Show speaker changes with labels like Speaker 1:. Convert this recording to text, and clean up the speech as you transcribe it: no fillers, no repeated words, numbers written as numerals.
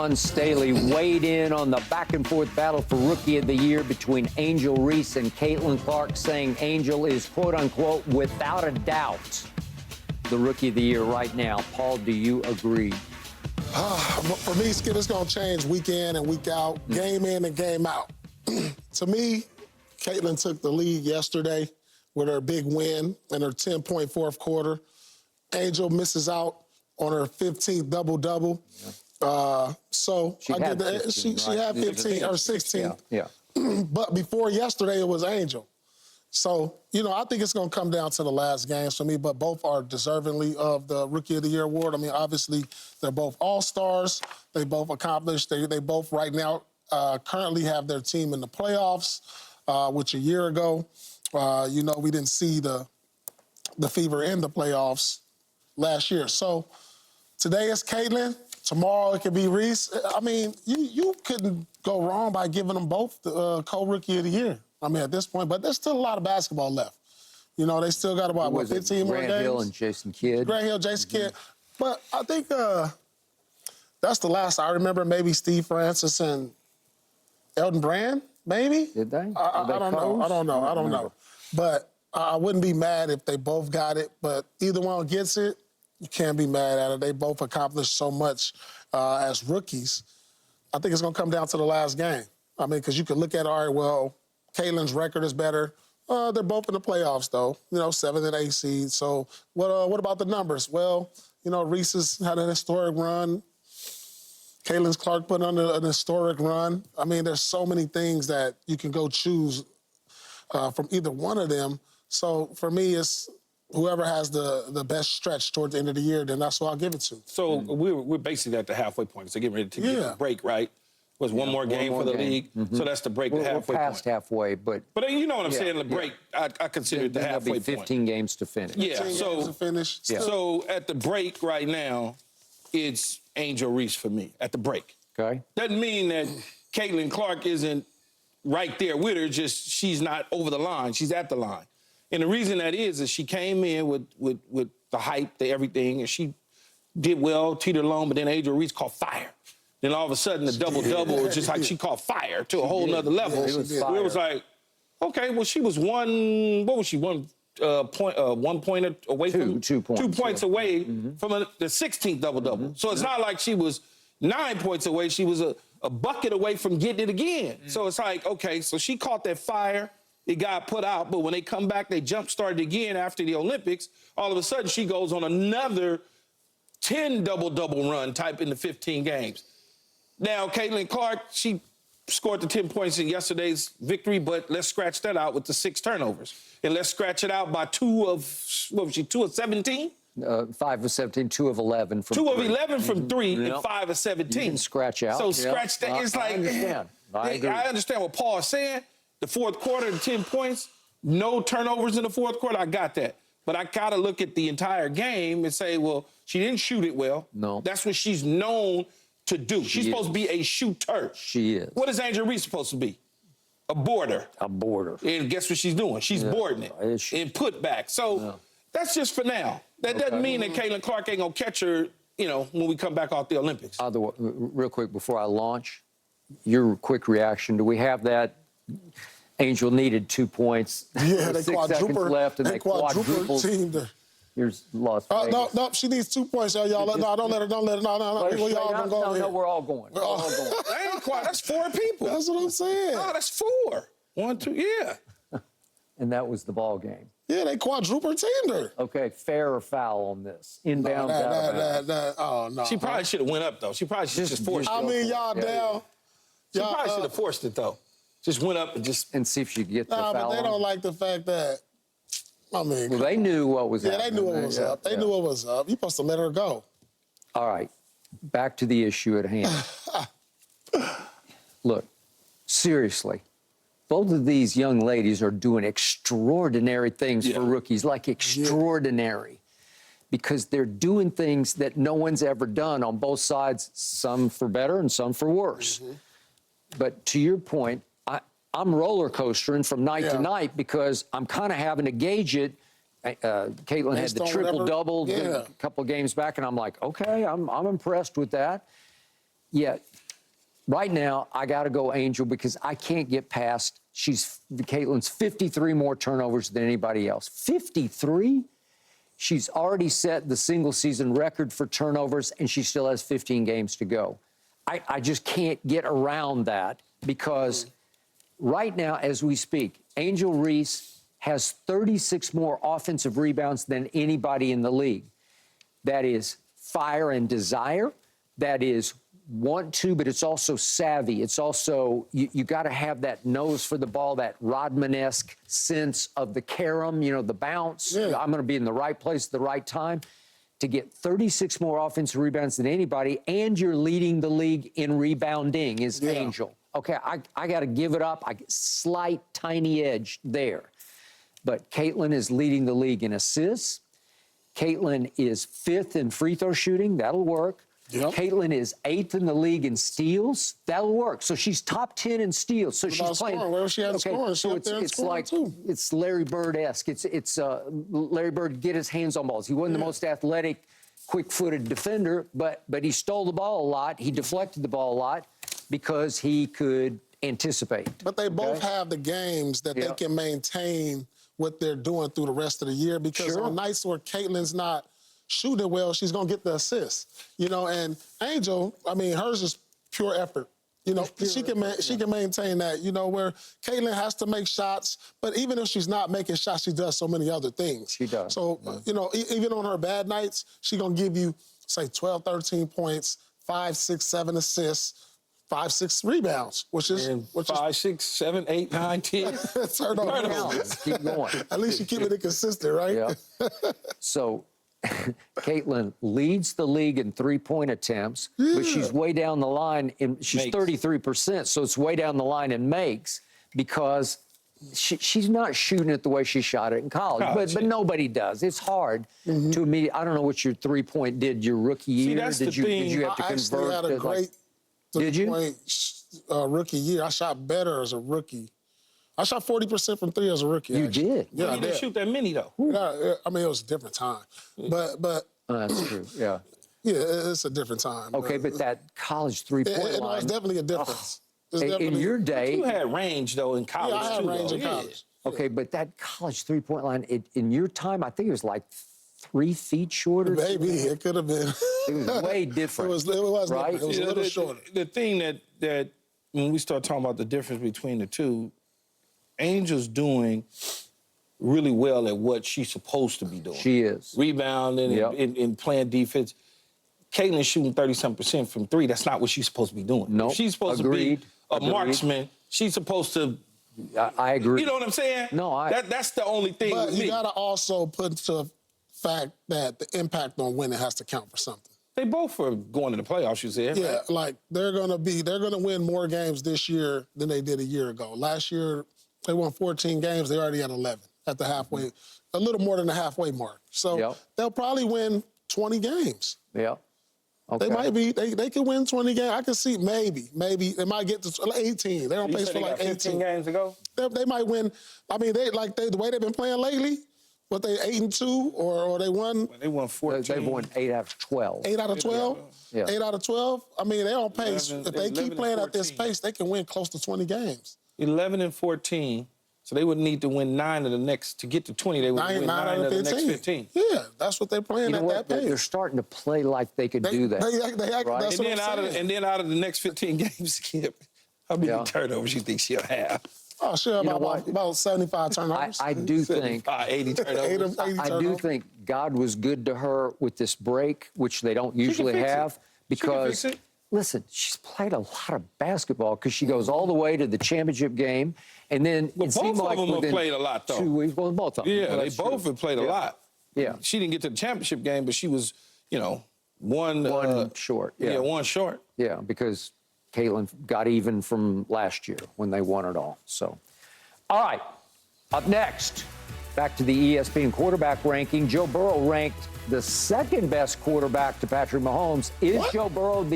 Speaker 1: Dawn Staley weighed in on the back-and-forth battle for Rookie of the Year between Angel Reese and Caitlin Clark, saying Angel is, quote-unquote, without a doubt, the Rookie of the Year right now. Paul, do you agree?
Speaker 2: For me, Skip, it's going to change week in and week out, game in and game out. To me, Caitlin took the lead yesterday with her big win in her 10-point fourth quarter. Angel misses out on her 15th double-double. So
Speaker 1: she had
Speaker 2: 15 or 16.
Speaker 1: Yeah.
Speaker 2: But before yesterday, it was Angel. So, you know, I think it's going to come down to the last games for me, but both are deservingly of the Rookie of the Year award. I mean, obviously, they're both all-stars. They both accomplished. They both right now currently have their team in the playoffs, which a year ago, you know, we didn't see the Fever in the playoffs last year. So today it's Caitlin. Tomorrow it could be Reese. I mean, you couldn't go wrong by giving them both the co-Rookie of the Year. I mean, at this point, but there's still a lot of basketball left. You know, they still got about, 15 more games?
Speaker 1: Grant Hill and Jason Kidd.
Speaker 2: Grant Hill, Jason Kidd. But I think that's the last I remember. Maybe Steve Francis and Elton Brand, maybe?
Speaker 1: Did they?
Speaker 2: I don't know. But I wouldn't be mad if they both got it. But either one gets it, you can't be mad at it. They both accomplished so much as rookies. I think it's going to come down to the last game. I mean, because you could look at, all right, well, Caitlin's record is better. They're both in the playoffs, though. You know, 7th and 8th seed. So what about the numbers? Well, you know, Reese has had an historic run. Caitlin Clark put on an historic run. I mean, there's so many things that you can go choose from either one of them. So for me, it's whoever has the best stretch towards the end of the year, then that's who I'll give it to.
Speaker 3: So we're basically at the halfway point. So getting ready to get a break, right? Was one more game for the league. So that's the break, the halfway
Speaker 1: We're past
Speaker 3: point.
Speaker 1: halfway, but
Speaker 3: you know what I'm saying, the break, I consider it the halfway
Speaker 1: there'll be 15 games to finish.
Speaker 3: Yeah,
Speaker 2: 15
Speaker 3: so,
Speaker 2: games to finish.
Speaker 3: So at the break right now, it's Angel Reese for me, at the break.
Speaker 1: Okay.
Speaker 3: Doesn't mean that Caitlin Clark isn't right there with her, just she's not over the line, she's at the line. And the reason that is she came in with the hype, the everything, and she did well, teetered along, but then Angel Reese caught fire. Then all of a sudden, the double-double was just like she caught fire to a whole nother level.
Speaker 1: It was
Speaker 3: like, okay, well, she was one point away from
Speaker 1: 2 points.
Speaker 3: 2 points away from the 16th double-double. So it's not like she was 9 points away. She was a bucket away from getting it again. So it's like, okay, so she caught that fire. It got put out, but when they come back, they jump-started again after the Olympics. All of a sudden, she goes on another 10 double-double run type in the 15 games. Now, Caitlin Clark, she scored the 10 points in yesterday's victory, but let's scratch that out with the 6 turnovers. And let's scratch it out by 2 of 17?
Speaker 1: 5 of 17, 2 of 11 from
Speaker 3: 2 of
Speaker 1: 3.
Speaker 3: 11 from 3 and 5 of 17.
Speaker 1: You can scratch out.
Speaker 3: So scratch that. It's like,
Speaker 1: I understand. I agree.
Speaker 3: I understand what Paul is saying. The fourth quarter, the 10 points, no turnovers in the fourth quarter, I got that. But I got to look at the entire game and say, well, she didn't shoot it well.
Speaker 1: No.
Speaker 3: That's what she's known to do. She's supposed to be a shooter.
Speaker 1: She is.
Speaker 3: What is Angel Reese supposed to be? A boarder.
Speaker 1: A boarder.
Speaker 3: And guess what she's doing? She's boarding it and put back. So that's just for now. That doesn't mean that Caitlin Clark ain't going to catch her, you know, when we come back off the Olympics.
Speaker 1: Real quick, before I launch, your quick reaction. Do we have that? Angel needed 2 points.
Speaker 2: Yeah, they
Speaker 1: 6 seconds left, and they quadrupled. Here's Las Vegas.
Speaker 2: No, she needs 2 points. Y'all, no, don't let her. No. We all gonna go
Speaker 1: no, we're all going. We're all going.
Speaker 3: That ain't quite. That's 4 people.
Speaker 2: That's what I'm saying.
Speaker 3: No, that's 4. 1, 2, yeah.
Speaker 1: And that was the ball game.
Speaker 2: Yeah, they quadruple teamed her.
Speaker 1: Okay, fair or foul on this? Inbound, out.
Speaker 2: Oh, no.
Speaker 3: She probably should have went up, though. She probably should have just forced it.
Speaker 2: I mean, y'all down.
Speaker 3: She probably should have forced it, though. Just went up and just...
Speaker 1: And see if she could get the foul.
Speaker 2: But they don't like the fact that, I mean...
Speaker 1: Well, they knew what was happening.
Speaker 2: Yeah, they knew what was up. They knew what was up. You're supposed to let her go.
Speaker 1: All right, back to the issue at hand. Look, seriously, both of these young ladies are doing extraordinary things for rookies, like extraordinary, because they're doing things that no one's ever done on both sides, some for better and some for worse. But to your point, I'm roller coastering from night to night because I'm kind of having to gauge it. Caitlin had the triple-double a couple of games back, and I'm like, okay, I'm impressed with that. Yeah. Right now, I got to go Angel because I can't get past. Caitlin's 53 more turnovers than anybody else. 53? She's already set the single season record for turnovers, and she still has 15 games to go. I just can't get around that because right now, as we speak, Angel Reese has 36 more offensive rebounds than anybody in the league. That is fire and desire. That is want to, but it's also savvy. It's also, you got to have that nose for the ball, that Rodman-esque sense of the carom, the bounce.
Speaker 2: Yeah.
Speaker 1: I'm going to be in the right place at the right time. To get 36 more offensive rebounds than anybody, and you're leading the league in rebounding is Angel. Okay, I got to give it up. Slight, tiny edge there. But Caitlin is leading the league in assists. Caitlin is 5th in free throw shooting. That'll work.
Speaker 2: Yep.
Speaker 1: Caitlin is 8th in the league in steals. That'll work. So she's top 10 in steals. So she's playing.
Speaker 2: Where she had scoring,
Speaker 1: so it's like
Speaker 2: too.
Speaker 1: it's Larry Bird-esque. It's Larry Bird get his hands on balls. He wasn't the most athletic, quick-footed defender, but he stole the ball a lot. He deflected the ball a lot because he could anticipate.
Speaker 2: But they both have the games that they can maintain what they're doing through the rest of the year because on nights where Caitlin's not shooting well, she's going to get the assist. And Angel, hers is pure effort. She can maintain that, where Caitlin has to make shots, but even if she's not making shots, she does so many other things.
Speaker 1: She does.
Speaker 2: So, even on her bad nights, she's going to give you, say, 12, 13 points, 5, 6, 7 assists, 5, 6 rebounds, which is
Speaker 3: 5, 6, 7, 8, 9, 10.
Speaker 2: turnovers.
Speaker 1: Keep going.
Speaker 2: At least you keep it consistent, right?
Speaker 1: Yeah. So Caitlin leads the league in three-point attempts, but she's way down the line. She's 33%, so it's way down the line in makes because she's not shooting it the way she shot it in college. But nobody does. It's hard to immediately. I don't know what your three-point did your rookie year.
Speaker 3: That's the thing.
Speaker 1: Did you have to
Speaker 2: I
Speaker 1: convert?
Speaker 2: actually had a great three-point rookie year. I shot better as a rookie. I shot 40% from 3 as a rookie.
Speaker 1: You did?
Speaker 2: Yeah,
Speaker 3: You didn't shoot that many, though.
Speaker 2: Yeah, it was a different time. But
Speaker 1: That's true, yeah.
Speaker 2: Yeah, it's a different time.
Speaker 1: Okay, but that college three-point line.
Speaker 2: It's definitely a difference.
Speaker 1: In your day.
Speaker 3: You had range, though, in college,
Speaker 2: I had
Speaker 3: too,
Speaker 2: range
Speaker 3: though.
Speaker 2: in college.
Speaker 1: Okay, but that college three-point line, in your time, I think it was like 3 feet shorter.
Speaker 2: Maybe it could have been.
Speaker 1: It was way different.
Speaker 2: It was
Speaker 1: right?
Speaker 2: different. It was a little shorter.
Speaker 3: The thing that when we start talking about the difference between the two, Angel's doing really well at what she's supposed to be doing.
Speaker 1: She is.
Speaker 3: Rebounding and playing defense. Caitlin's shooting 30-some% from 3. That's not what she's supposed to be doing.
Speaker 1: No.
Speaker 3: If she's supposed to be a marksman, she's supposed to.
Speaker 1: I agree.
Speaker 3: You know what I'm saying?
Speaker 1: No,
Speaker 3: that's the only thing
Speaker 2: But
Speaker 3: with
Speaker 2: you
Speaker 3: me.
Speaker 2: got to also put the fact that the impact on winning has to count for something.
Speaker 3: They both are going to the playoffs, you said.
Speaker 2: Yeah,
Speaker 3: right?
Speaker 2: like they're gonna win more games this year than they did a year ago. Last year, they won 14 games. They already had 11 at the halfway, a little more than the halfway mark. So they'll probably win 20 games.
Speaker 1: Yeah. Okay.
Speaker 2: They might be. They could win 20 games. I can see maybe they might get to 18. They're on pace for like 18
Speaker 3: games to go.
Speaker 2: They might win. I mean, the way they've been playing lately. What they 8-2 or they won?
Speaker 3: They won 14.
Speaker 1: They've won 8 out of 12.
Speaker 2: 8 out of 12.
Speaker 1: Yeah.
Speaker 2: 8 out of 12. I mean, they're on pace.
Speaker 3: 11,
Speaker 2: if they keep
Speaker 3: 11
Speaker 2: playing at this
Speaker 3: 14.
Speaker 2: pace, they can win close to 20 games.
Speaker 3: 11 and 14. So they would need to win 9 of the next to get to 20. They would win 9 of the next 15.
Speaker 2: Yeah, that's what they're playing
Speaker 1: You know
Speaker 2: at
Speaker 1: what?
Speaker 2: that pace.
Speaker 1: They're starting to play like they could do that. Right.
Speaker 2: That's what I'm saying.
Speaker 3: And then out of the next 15 games, Skip, how many turnovers you think she'll have?
Speaker 2: Oh, sure,
Speaker 1: You know
Speaker 2: about 75 turnovers.
Speaker 1: I do think
Speaker 3: 80 turnovers.
Speaker 2: 80
Speaker 1: I do think God was good to her with this break, which they don't usually
Speaker 3: fix it.
Speaker 1: have, because
Speaker 3: fix it.
Speaker 1: listen, she's played a lot of basketball because she goes all the way to the championship game, and then
Speaker 3: Well,
Speaker 1: it seemed
Speaker 3: both
Speaker 1: like
Speaker 3: of them have
Speaker 1: within
Speaker 3: played a lot, though.
Speaker 1: 2 weeks. Well, both of them.
Speaker 3: Yeah,
Speaker 1: Well,
Speaker 3: they
Speaker 1: that's
Speaker 3: both
Speaker 1: true.
Speaker 3: have played a lot.
Speaker 1: Yeah.
Speaker 3: She didn't get to the championship game, but she was, one
Speaker 1: short.
Speaker 3: Yeah, one short.
Speaker 1: Yeah, because Caitlin got even from last year when they won it all. So, all right, up next, back to the ESPN quarterback ranking. Joe Burrow ranked the second best quarterback to Patrick Mahomes. Is Joe Burrow the